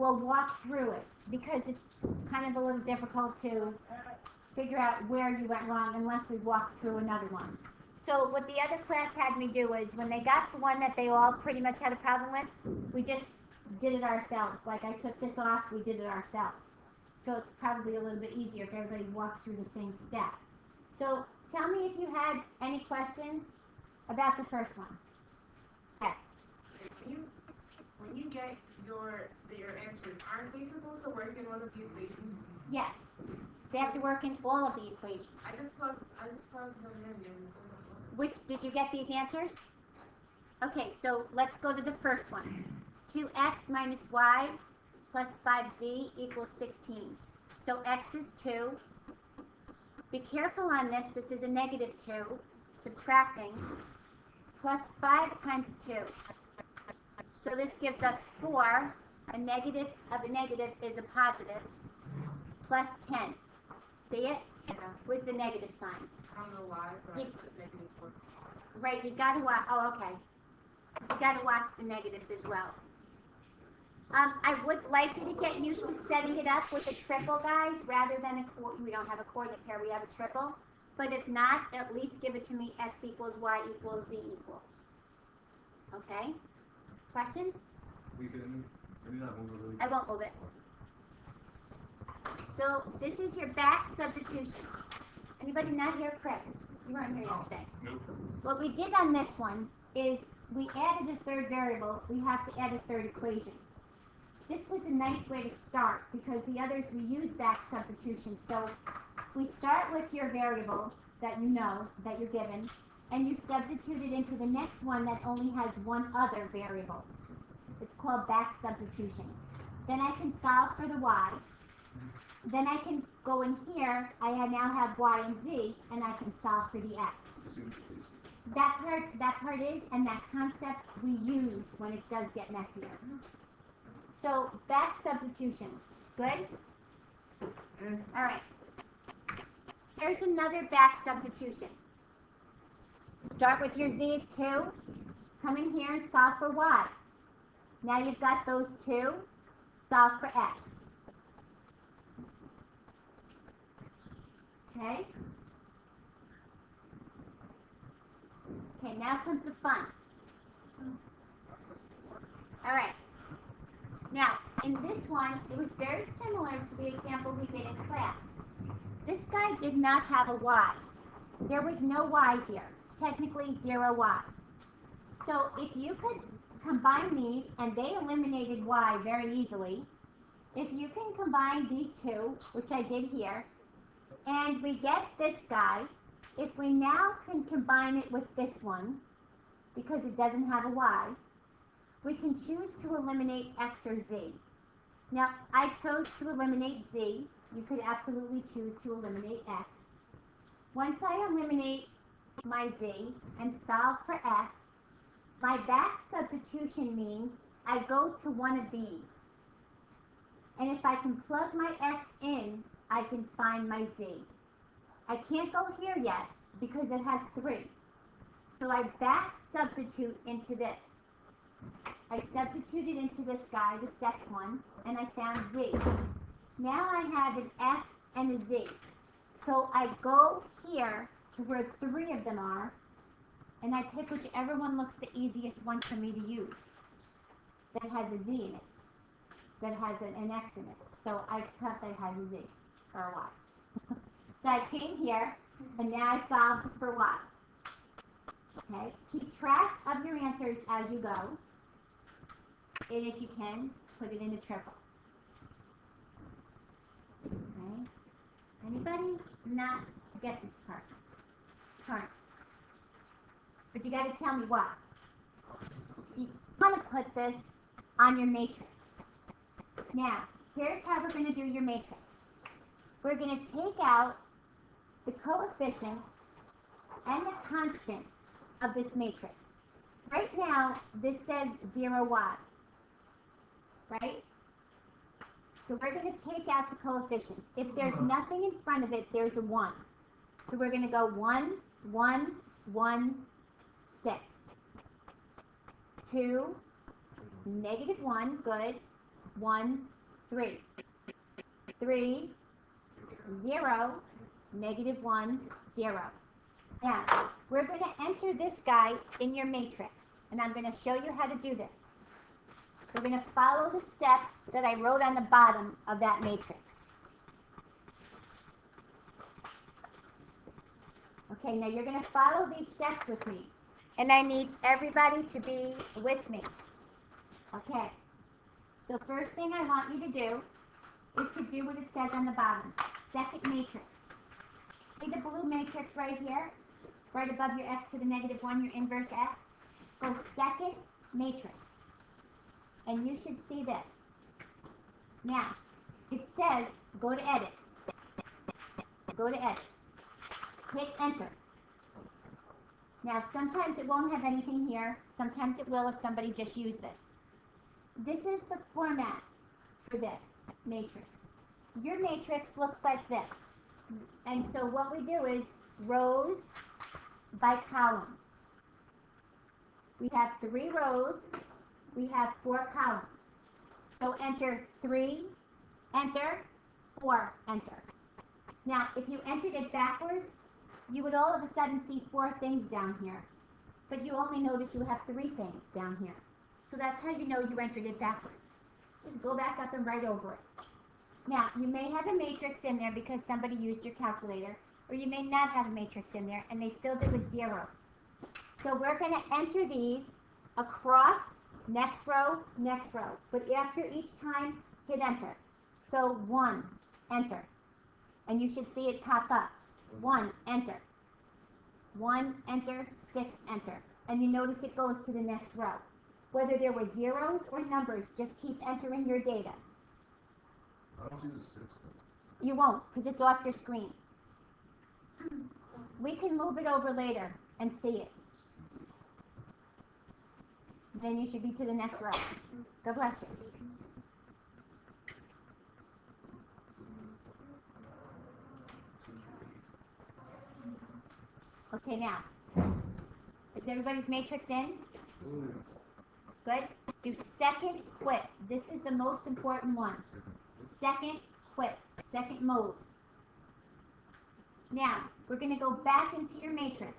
we'll walk through it because it's kind of a little difficult to figure out where you went wrong unless we walk through another one. So what the other class had me do is when they got to one that they all pretty much had a problem with, we just did it ourselves. Like I took this off, we did it ourselves. So it's probably a little bit easier if everybody walks through the same step. So tell me if you had any questions about the first one. Yes. When you get your answers, aren't they supposed to work in one of the equations? Yes. They have to work in all of the equations. I just plugged them in and Which, did you get these answers? Okay, so let's go to the first one. 2x minus y plus 5z equals 16. So x is 2. Be careful on this. This is a negative 2. Subtracting. Plus 5 times 2. So this gives us 4. A negative of a negative is a positive. Plus 10. See it? With the negative sign. I don't know why, but I put negative 4. Right, you gotta watch. Oh, okay. You gotta watch the negatives as well. I would like you to get used to setting it up with a triple, guys, rather than we don't have a coordinate pair, we have a triple. But if not, at least give it to me x equals y equals z equals. Okay? Questions? I won't move it. So this is your back substitution. Anybody not here? Chris, you weren't here yesterday. Nope. What we did on this one is we added a third variable. We have to add a third equation. This was a nice way to start because the others we use back substitution. So we start with your variable that you know, that you're given, and you substitute it into the next one that only has one other variable. It's called back substitution. Then I can solve for the y. Then I can go in here, I now have y and z, and I can solve for the x. That part is, and that concept we use when it does get messier. So, back substitution. Good? All right. Here's another back substitution. Start with your z is 2. Come in here and solve for y. Now you've got those two. Solve for x. Okay? Okay, now comes the fun. All right. Now, in this one, it was very similar to the example we did in class. This guy did not have a y. There was no y here. Technically, 0 y. So if you could combine these, and they eliminated y very easily, if you can combine these two, which I did here, and we get this guy, if we now can combine it with this one, because it doesn't have a y, we can choose to eliminate x or z. Now, I chose to eliminate z. You could absolutely choose to eliminate x. Once I eliminate my z and solve for x, my back substitution means I go to one of these. And if I can plug my x in, I can find my z. I can't go here yet because it has 3. So I back substitute into this. I substituted into this guy, the second one, and I found z. Now I have an x and a z. So I go here to where 3 of them are, and I pick whichever one looks the easiest one for me to use that has a z in it, that has an x in it. So I cut that has a z, or a y. So I came here, and now I solved for y. Okay, keep track of your answers as you go. And if you can, put it in a triple. Okay. Anybody not get this part? Parts. But you got to tell me why. You want to put this on your matrix. Now, here's how we're going to do your matrix. We're going to take out the coefficients and the constants of this matrix. Right now, this says 0y. Right? So we're going to take out the coefficients. If there's nothing in front of it, there's a 1. So we're going to go 1, 1, 1, 6. 2, negative 1, good. 1, 3. 3, 0, negative 1, 0. Now, we're going to enter this guy in your matrix, and I'm going to show you how to do this. We're going to follow the steps that I wrote on the bottom of that matrix. Okay, now you're going to follow these steps with me, and I need everybody to be with me. Okay, so first thing I want you to do is to do what it says on the bottom. Second matrix. See the blue matrix right here? Right above your x to the negative 1, your inverse x? Go second matrix. And you should see this. Now, it says go to edit. Go to edit. Hit enter. Now, sometimes it won't have anything here. Sometimes it will if somebody just used this. This is the format for this matrix. Your matrix looks like this. And so what we do is rows by columns. We have 3 rows. We have 4 columns. So enter 3, enter, 4, enter. Now, if you entered it backwards, you would all of a sudden see 4 things down here. But you only notice you have 3 things down here. So that's how you know you entered it backwards. Just go back up and write over it. Now, you may have a matrix in there because somebody used your calculator, or you may not have a matrix in there and they filled it with zeros. So we're going to enter these across, next row, but after each time, hit enter. So 1, enter. And you should see it pop up. 1, enter. 1, enter, 6, enter. And you notice it goes to the next row. Whether there were zeros or numbers, just keep entering your data. I don't see the 6. You won't, because it's off your screen. We can move it over later and see it. Then you should be to the next row. God bless you. Okay, now, is everybody's matrix in? Good. Do second quit. This is the most important one. Second quit. Second mode. Now, we're going to go back into your matrix.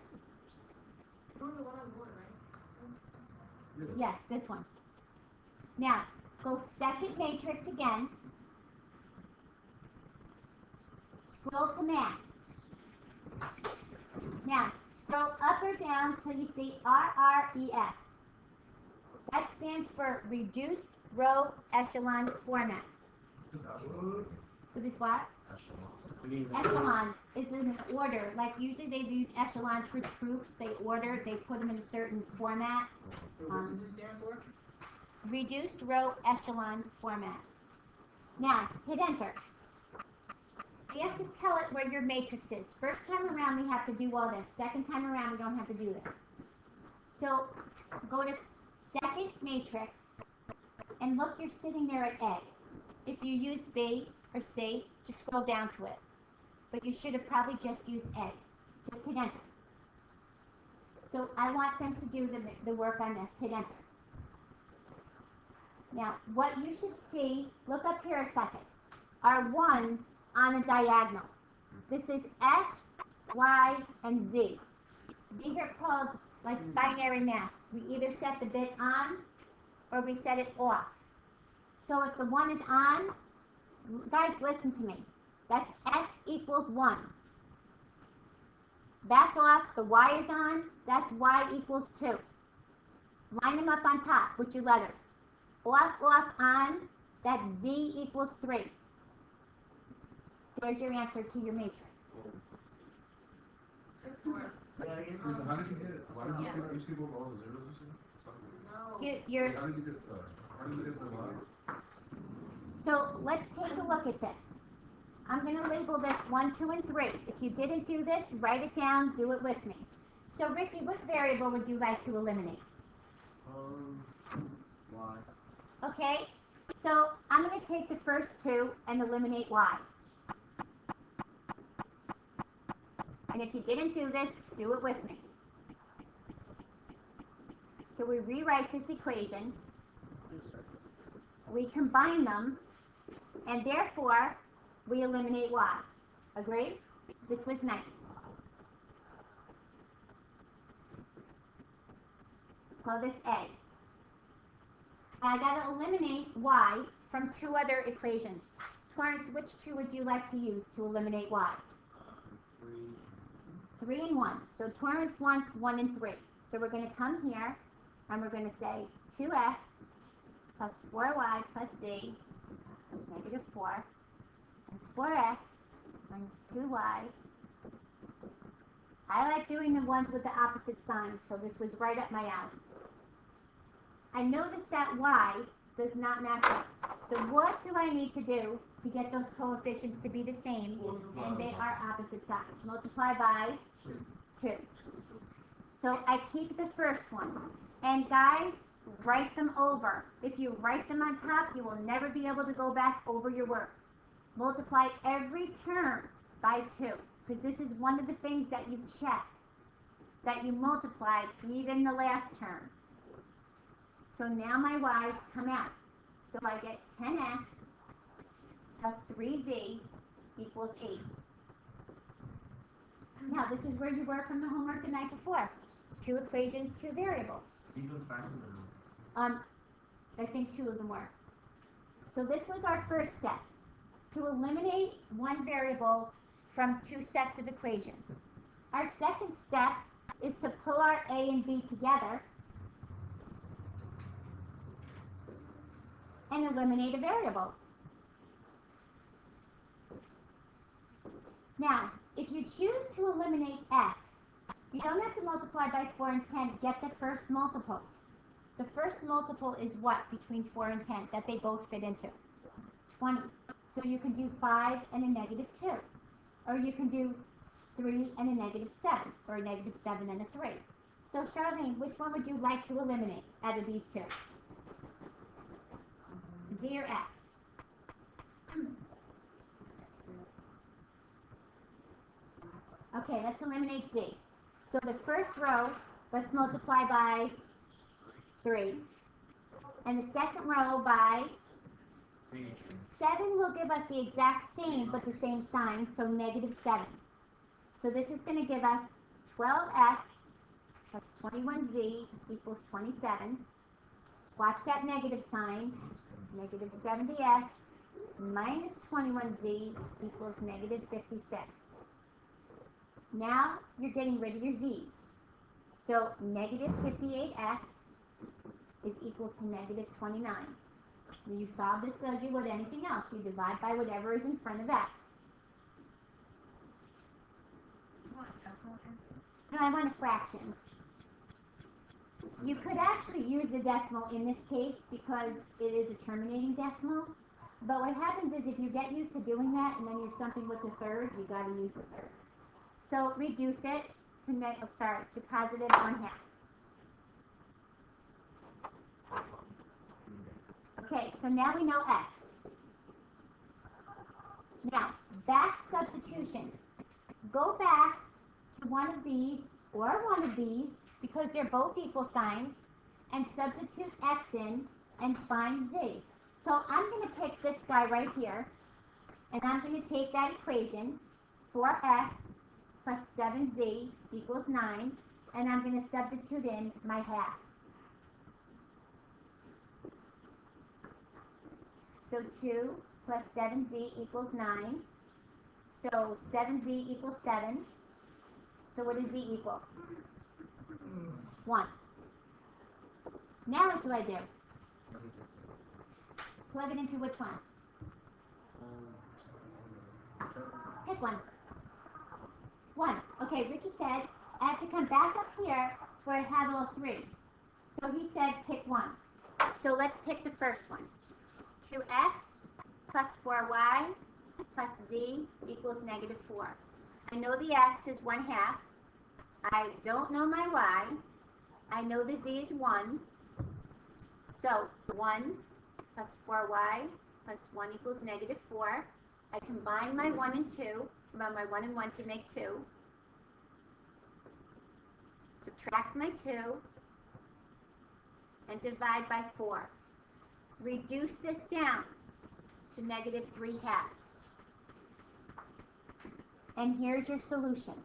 Yes, this one. Now, go second matrix again. Scroll to math. Now, scroll up or down till you see RREF. That stands for Reduced Row Echelon Format. What is what? Echelon is in an order. Like usually they use echelons for troops. They order, they put them in a certain format. What does it stand for? Reduced Row Echelon Format. Now, hit enter. We have to tell it where your matrix is. First time around we have to do all this. Second time around we don't have to do this. So, go to second matrix and look, you're sitting there at A. If you use B or C, just scroll down to it. But you should have probably just used A. Just hit enter. So I want them to do the work on this. Hit enter. Now, what you should see, look up here a second, are ones on a diagonal. This is X, Y, and Z. These are called like binary math. We either set the bit on or we set it off. So if the 1 is on, guys, listen to me. That's X equals 1. That's off, the Y is on, that's Y equals 2. Line them up on top with your letters. Off, off, on, that's Z equals 3. There's your answer to your matrix. That's 4. How did you get it? Why did you skip over all the zeros? No. How did you get the line? So let's take a look at this. I'm going to label this 1, 2, and 3. If you didn't do this, write it down, do it with me. So Ricky, what variable would you like to eliminate? Y. Okay, so I'm going to take the first 2 and eliminate Y. And if you didn't do this, do it with me. So we rewrite this equation. we combine them, and therefore we eliminate y. Agree? This was nice. Call this A. I got to eliminate y from two other equations. Torrance, which two would you like to use to eliminate y? 3 and 1. So Torrance wants 1 and 3. So we're going to come here and we're going to say 2x plus 4y plus z is negative 4. And 4x minus 2y. I like doing the ones with the opposite sign, so this was right up my alley. I noticed that y does not match up. So what do I need to do to get those coefficients to be the same and they are opposite sides? Multiply by 2. So I keep the first one. And guys, write them over. If you write them on top, you will never be able to go back over your work. Multiply every term by 2, because this is one of the things that you check, that you multiplied even the last term. So now my y's come out. So I get 10x plus 3z equals 8. Now this is where you were from the homework the night before. 2 equations, 2 variables. These ones faster I think 2 of them were. So this was our first step, to eliminate one variable from 2 sets of equations. Our second step is to pull our a and b together and eliminate a variable. Now, if you choose to eliminate x, you don't have to multiply by 4 and 10. Get the first multiple. The first multiple is what between 4 and 10 that they both fit into? 20. So you can do 5 and a negative 2. Or you can do 3 and a negative 7. Or a negative 7 and a 3. So Charlene, which one would you like to eliminate out of these two? Z or x? Okay, let's eliminate z. So the first row, let's multiply by 3. And the second row by 7 will give us the exact same, but the same sign, so negative 7. So this is going to give us 12x plus 21z equals 27. Watch that negative sign. Negative 70x minus 21z equals negative 56. Now you're getting rid of your z's. So negative 58x is equal to negative 29. When you solve this as you would anything else, you divide by whatever is in front of x. No, I want a fraction. You could actually use the decimal in this case because it is a terminating decimal. But what happens is if you get used to doing that and then you're something with the third, you got to use the third. So reduce it to positive 1/2. Okay, so now we know x. Now, back substitution. Go back to one of these or one of these, because they're both equal signs, and substitute x in and find z. So I'm going to pick this guy right here, and I'm going to take that equation, 4x plus 7z equals 9, and I'm going to substitute in my half. So 2 plus 7z equals 9. So 7z equals 7. So what does z equal? 1. Now what do I do? Plug it into which one? Pick one. 1. Okay, Ricky said I have to come back up here where I have all 3. So he said pick 1. So let's pick the first one. 2x plus 4y plus z equals negative 4. I know the x is 1/2. I don't know my y. I know the z is 1. So 1 plus 4y plus 1 equals negative 4. I combine my 1 and 2, well, my 1 and 1 to make 2. Subtract my 2 and divide by 4. reduce this down to -3/2. And here's your solution.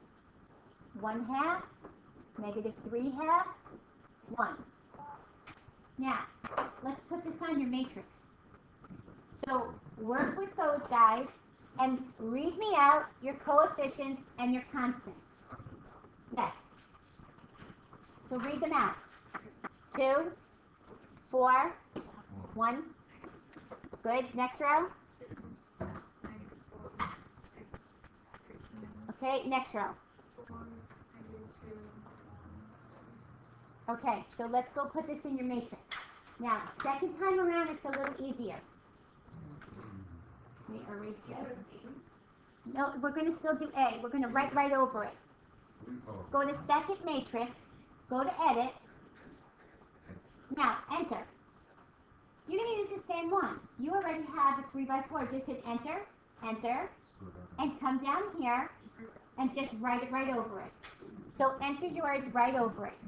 1/2, -3/2, 1. Now, let's put this on your matrix. So work with those guys and read me out your coefficients and your constants. Yes. So read them out. 2, 4, 1. Good. Next row. Okay, next row. Okay, so let's go put this in your matrix. Now, second time around, it's a little easier. Let me erase this. No, we're going to still do A. We're going to write right over it. Go to second matrix. Go to edit. Now, enter. You're going to use the same one. You already have a 3x4. Just hit enter, enter, and come down here and just write it right over it. So enter yours right over it.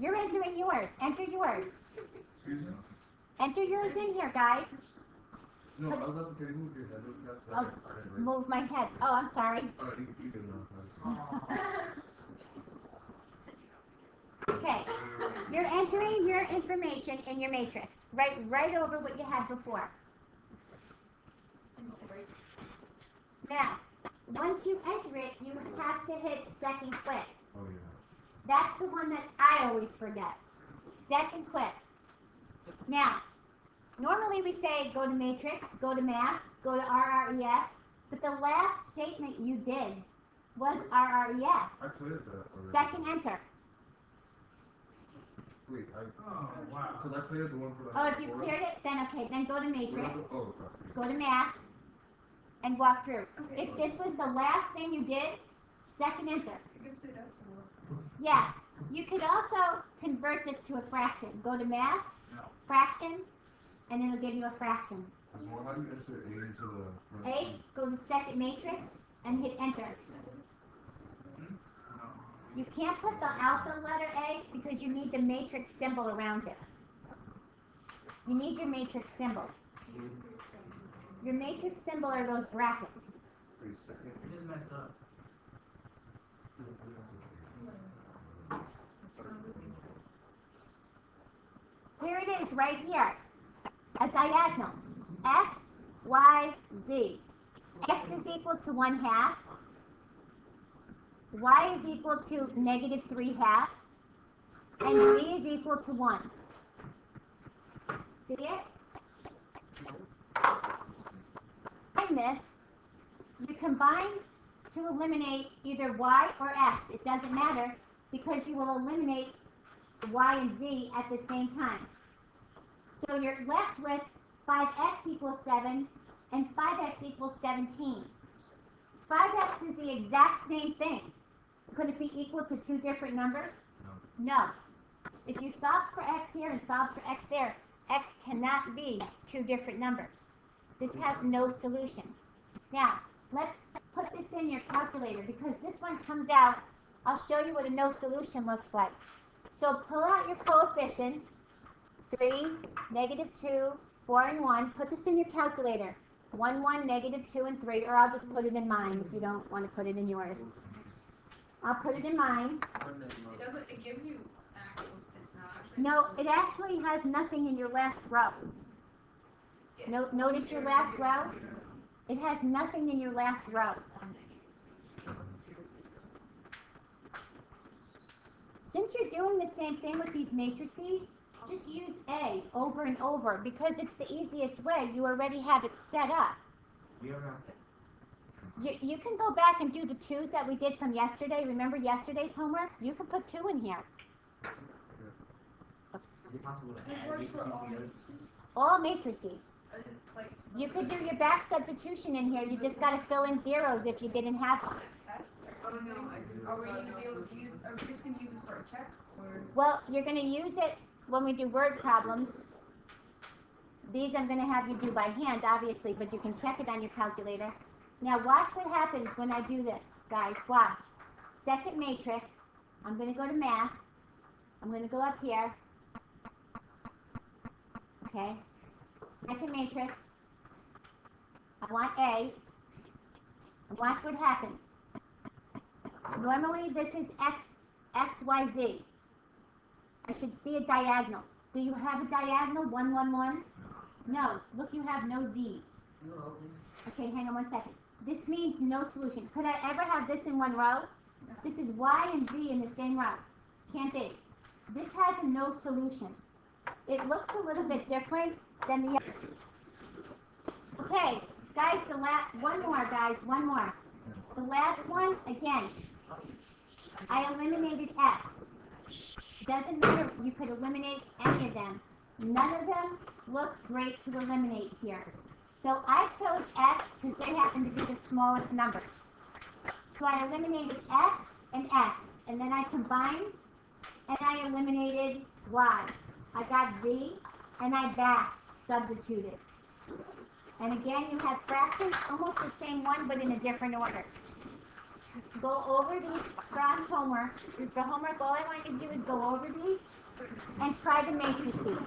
You're entering yours. Enter yours. Excuse me? Enter yours in here, guys. No, I was asking, can you move your head? Oh, move my head. Oh, I'm sorry. Alright, you can now. Okay. You're entering your information in your matrix. Right over what you had before. Now, once you enter it, you have to hit second click. Oh, yeah. That's the one that I always forget. Second click. Now, normally we say go to matrix, go to math, go to RREF, but the last statement you did was RREF. I cleared that already. Second enter. Wait, Oh, wow. because I cleared the one for the Oh, if you cleared it, then okay, then go to matrix, Oh, okay. go to math, and walk through. If this was the last thing you did, second enter. Yeah, you could also convert this to a fraction. Go to math, fraction, and it'll give you a fraction. Well, how do you enter A into the... A, go to second matrix, and hit enter. You can't put the alpha letter A because you need the matrix symbol around it. You need your matrix symbol. Your matrix symbol are those brackets. Wait, second. You just messed up. Here it is, right here. A diagonal. X, Y, Z. X is equal to 1/2. Y is equal to -3/2. And Z is equal to 1. See it? In this, you combine to eliminate either Y or X. It doesn't matter because you will eliminate Y and Z at the same time. So you're left with 5x equals 7 and 5x equals 17. 5x is the exact same thing. Could it be equal to two different numbers? No. If you solve for x here and solve for x there, x cannot be two different numbers. This has no solution. Now, let's put this in your calculator because this one comes out. I'll show you what a no solution looks like. So pull out your coefficients, 3, -2, 4, and 1. Put this in your calculator. 1, 1, -2, and 3, or I'll just put it in mine if you don't want to put it in yours. I'll put it in mine. It gives you actual, it's not actually. No, it actually has nothing in your last row. Notice your last row? It has nothing in your last row. Since you're doing the same thing with these matrices, just use A over and over because it's the easiest way. You already have it set up. We are not. You can go back and do the 2's that we did from yesterday. Remember yesterday's homework? You can put 2 in here. Oops. Is it possible to This add works matrices for all together? All matrices. Like, You could do your back substitution in here. You just got to fill in zeros if you didn't have them. test? Oh no, are we gonna be able to use, are we just gonna use this for a check, or? Well, you're going to use it when we do word problems. These I'm going to have you do by hand, obviously, but you can check it on your calculator. Now watch what happens when I do this, guys. Watch. Second matrix. I'm going to go to math. I'm going to go up here. Okay. Second matrix. I want A. And watch what happens. Normally this is X, Y, Z. I should see a diagonal. Do you have a diagonal? 1, 1, 1? No. Look, you have no Z's. Okay, hang on one second. This means no solution. Could I ever have this in one row? This is Y and Z in the same row. Can't be. This has a no solution. It looks a little bit different than the other. Okay, guys, one more, guys, one more. The last one, again, I eliminated X. Doesn't matter, you could eliminate any of them. None of them look great to eliminate here. So I chose X because they happen to be the smallest numbers. So I eliminated X, and then I combined, and I eliminated Y. I got Z, and I back substituted. And again, you have fractions, almost the same one, but in a different order. Go over these from homework. For homework, all I want you to do is go over these and try the matrices.